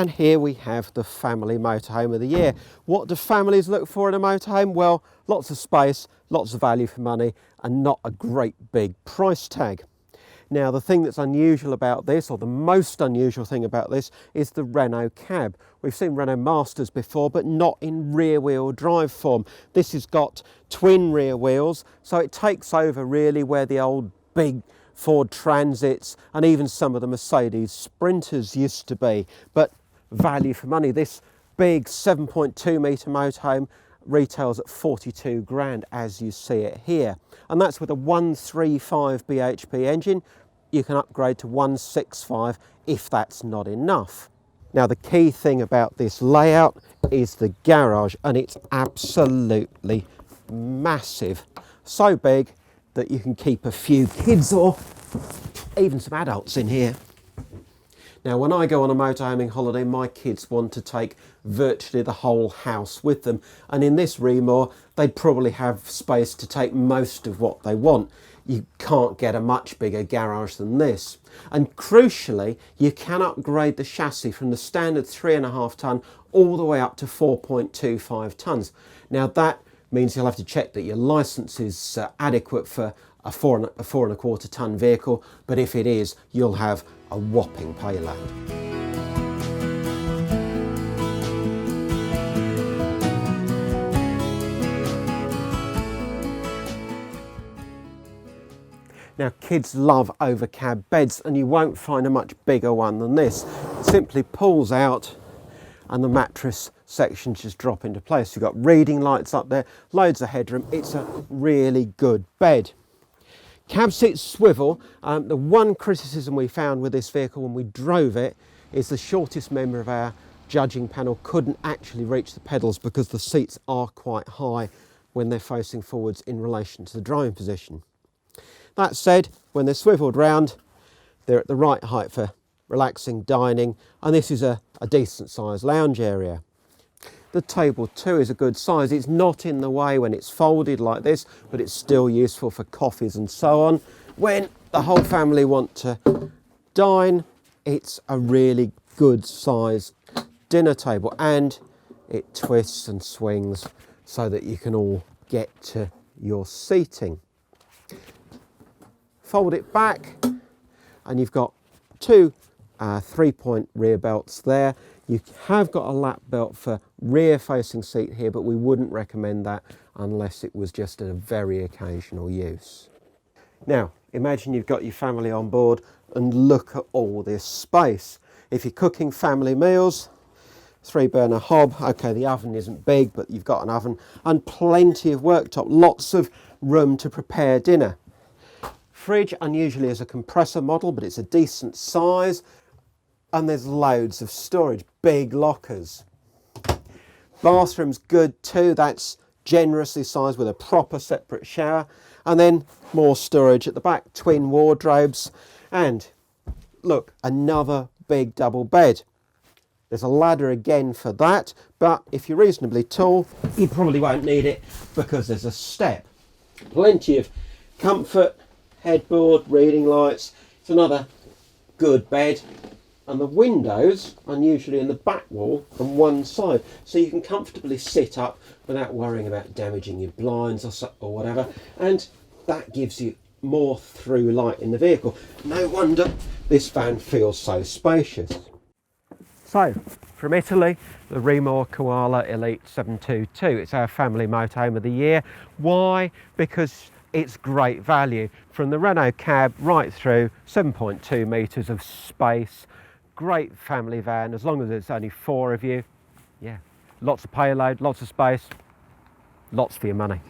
And here we have the family motorhome of the year. What do families look for in a motorhome? Well, lots of space, lots of value for money, and not a great big price tag. Now, the thing that's unusual about this, or the most unusual thing about this, is the Renault cab. We've seen Renault Masters before, but not in rear-wheel drive form. This has got twin rear wheels, so it takes over really where the old big Ford Transits and even some of the Mercedes Sprinters used to be. But value for money, this big 7.2 metre motorhome retails at 42 grand, as you see it here. And that's with a 135 bhp engine. You can upgrade to 165 if that's not enough. Now, the key thing about this layout is the garage, and it's absolutely massive. So big that you can keep a few kids or even some adults in here. Now, when I go on a motorhoming holiday, my kids want to take virtually the whole house with them. And in this Rimor, they'd probably have space to take most of what they want. You can't get a much bigger garage than this. And crucially, you can upgrade the chassis from the standard 3.5 tonne all the way up to 4.25 tonnes. Now, that means you'll have to check that your licence is adequate for a 4.25 tonne vehicle, but if it is, you'll have a whopping payload. Now, kids love overcab beds, and you won't find a much bigger one than this. It simply pulls out and the mattress sections just drop into place. You've got reading lights up there, loads of headroom. It's a really good bed. Cab seats swivel. The one criticism we found with this vehicle when we drove it is the shortest member of our judging panel couldn't actually reach the pedals because the seats are quite high when they're facing forwards in relation to the driving position. That said, when they're swiveled round, they're at the right height for relaxing dining, and this is a decent sized lounge area. The table too is a good size. It's not in the way when it's folded like this, but it's still useful for coffees and so on. When the whole family want to dine, it's a really good size dinner table, and it twists and swings so that you can all get to your seating. Fold it back and you've got two 3-point rear belts there. You have got a lap belt for rear facing seat here, but we wouldn't recommend that unless it was just a very occasional use. Now, imagine you've got your family on board and look at all this space. If you're cooking family meals, 3-burner hob. Okay, the oven isn't big, but you've got an oven and plenty of worktop, lots of room to prepare dinner. Fridge, unusually as a compressor model, but it's a decent size, and there's loads of storage, big lockers. Bathroom's good too, that's generously sized with a proper separate shower, and then more storage at the back, twin wardrobes, and look, another big double bed. There's a ladder again for that, but if you're reasonably tall, you probably won't need it because there's a step. Plenty of comfort, headboard, reading lights. It's another good bed, and the windows unusually in the back wall on one side, so you can comfortably sit up without worrying about damaging your blinds or whatever, and that gives you more through light in the vehicle. No wonder this van feels so spacious. So, from Italy, the Rimor Koala Elite 722. It's our family motorhome of the year. Why? Because it's great value. From the Renault cab right through, 7.2 metres of space. Great family van, as long as there's only 4 of you. Yeah, lots of payload, lots of space, lots for your money.